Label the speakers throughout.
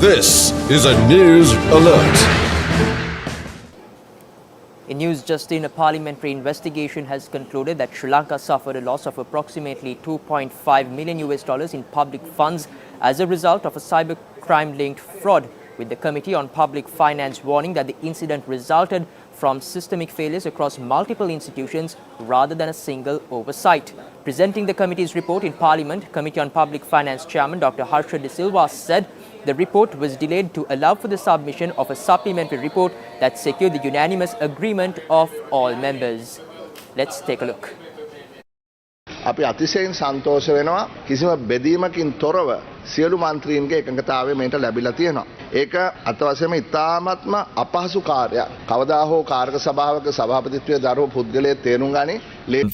Speaker 1: This is a news alert.
Speaker 2: In news just in, a parliamentary investigation has concluded that Sri Lanka suffered a loss of approximately $2.5 million in public funds as a result of a cybercrime-linked fraud, with the Committee on Public Finance warning that the incident resulted from systemic failures across multiple institutions rather than a single oversight. Presenting the committee's report in Parliament, Committee on Public Finance Chairman Dr. Harsha De Silva said the report was delayed to allow for the submission of a supplementary report that secured the unanimous agreement of all members. Let's take a look.
Speaker 3: අපි අතිශයින් සන්තෝෂ වෙනවා කිසිම බෙදීමකින් තොරව සියලු මන්ත්‍රීන්ගේ එකඟතාවය මේට ලැබිලා තියෙනවා. ඒක අතවශ්‍යම ඉතාමත්ම අපහසු කාර්යයක්. කවදා හෝ කාර්ක සභාවක සභාපතිත්වයේ දරුව පුද්ගලයෙක් තේරුම් ගනි.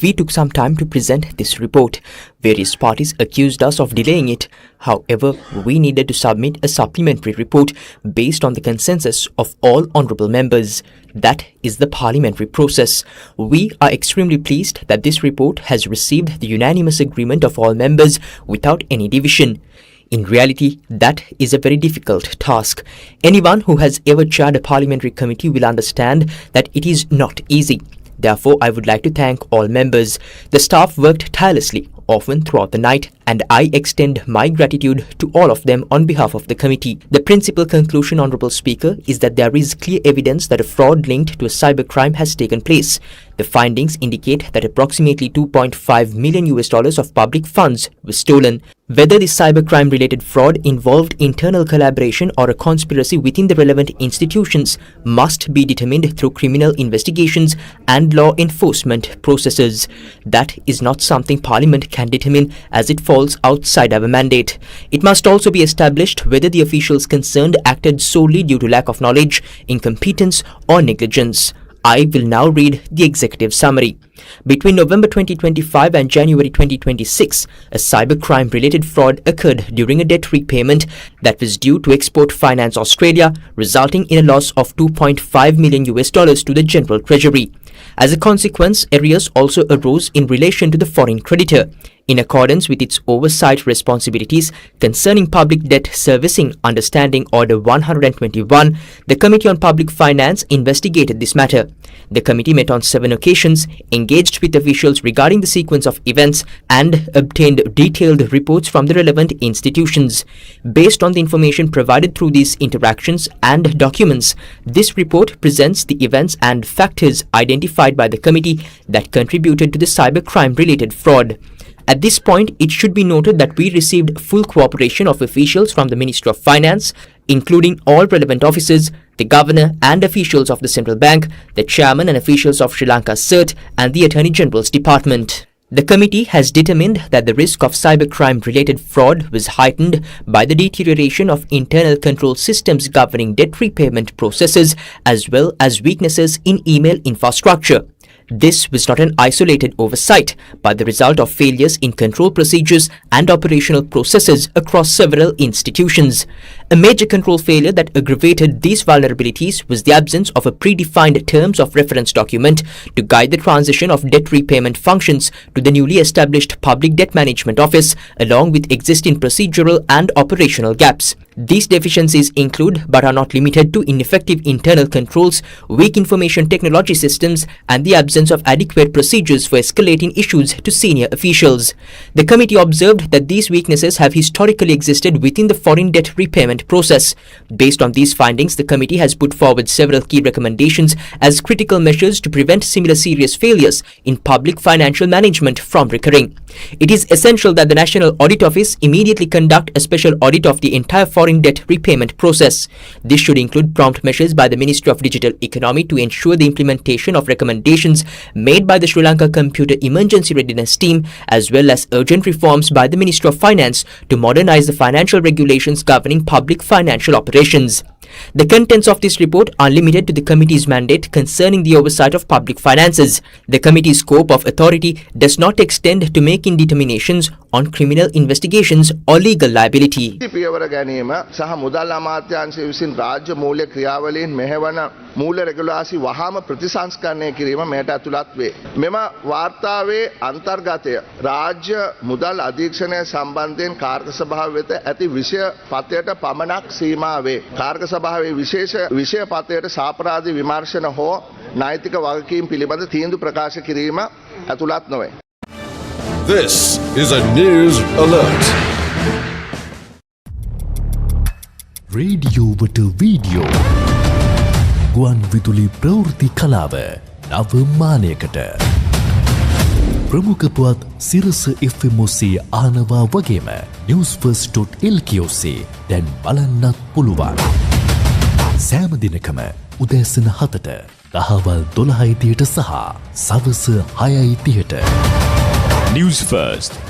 Speaker 2: We took some time to present this report. Various parties accused us of delaying it. However, we needed to submit a supplementary report based on the consensus of all honourable members. That is the parliamentary process. We are extremely pleased that this report has received the unanimous agreement of all members without any division. In reality, that is a very difficult task. Anyone who has ever chaired a parliamentary committee will understand that it is not easy. Therefore, I would like to thank all members. The staff worked tirelessly, often throughout the night, and I extend my gratitude to all of them on behalf of the committee. The principal conclusion, Honourable Speaker, is that there is clear evidence that a fraud linked to a cybercrime has taken place. The findings indicate that approximately $2.5 million of public funds were stolen. Whether this cybercrime-related fraud involved internal collaboration or a conspiracy within the relevant institutions must be determined through criminal investigations and law enforcement processes. That is not something Parliament can determine, as it falls outside our mandate. It must also be established whether the officials concerned acted solely due to lack of knowledge, incompetence or negligence. I will now read the executive summary. Between November 2025 and January 2026, a cybercrime-related fraud occurred during a debt repayment that was due to Export Finance Australia, resulting in a loss of $2.5 million to the General Treasury. As a consequence, arrears also arose in relation to the foreign creditor. In accordance with its oversight responsibilities concerning public debt servicing under Standing Order 121, the Committee on Public Finance investigated this matter. The committee met on 7 occasions, engaged with officials regarding the sequence of events, and obtained detailed reports from the relevant institutions. Based on the information provided through these interactions and documents, this report presents the events and factors identified by the committee that contributed to the cybercrime-related fraud. At this point, it should be noted that we received full cooperation of officials from the Ministry of Finance, including all relevant officers, the Governor and officials of the Central Bank, the Chairman and officials of Sri Lanka CERT and the Attorney General's Department. The committee has determined that the risk of cybercrime-related fraud was heightened by the deterioration of internal control systems governing debt repayment processes as well as weaknesses in email infrastructure. This was not an isolated oversight, but the result of failures in control procedures and operational processes across several institutions. A major control failure that aggravated these vulnerabilities was the absence of a predefined terms of reference document to guide the transition of debt repayment functions to the newly established Public Debt Management Office, along with existing procedural and operational gaps. These deficiencies include, but are not limited to, ineffective internal controls, weak information technology systems, and the absence of adequate procedures for escalating issues to senior officials. The committee observed that these weaknesses have historically existed within the foreign debt repayment process. Based on these findings, the committee has put forward several key recommendations as critical measures to prevent similar serious failures in public financial management from recurring. It is essential that the National Audit Office immediately conduct a special audit of the entire foreign debt repayment process. This should include prompt measures by the Ministry of Digital Economy to ensure the implementation of recommendations made by the Sri Lanka Computer Emergency Readiness Team, as well as urgent reforms by the Ministry of Finance to modernize the financial regulations governing public financial operations. The contents of this report are limited to the committee's mandate concerning the oversight of public finances. The committee's scope of authority does not extend to making determinations on criminal investigations or legal liability.
Speaker 3: පියවර ගැනීම සහ මුදල් අමාත්‍යාංශය විසින් රාජ්‍ය මූල්‍ය ක්‍රියාවලීන් මෙහෙවන මූල්‍ය රෙගුලාසි වහාම ප්‍රතිසංස්කරණය කිරීම මෙයට ඇතුළත් වේ. මෙම වාර්තාවේ අන්තර්ගතය රාජ්‍ය මුදල් අධීක්ෂණය සම්බන්ධයෙන් කාර්ක සභාව වෙත ඇති විෂය පත්‍රයට පමණක් සීමා වේ. කාර්ක සභාවේ විශේෂ විෂය පත්‍රයට සාපරාධ විමර්ශන හෝ නෛතික වගකීම් පිළිබඳ තීන්දුව ප්‍රකාශ කිරීම ඇතුළත් නොවේ.
Speaker 1: This is a news alert.
Speaker 4: රේඩියෝවට වීඩියෝ ගුවන් විදුලි ප්‍රවෘත්ති කලාව නව මානයකට ප්‍රමුඛ පුවත් සිරස FM ඔස්සේ ආනවා වගේම newsfirst.lk ඔස්සේ දැන් බලන්නත් පුළුවන්. සෑම දිනකම උදෑසන 7ට දහවල් 12:30ට සහ සවස 6:30ට Newsfirst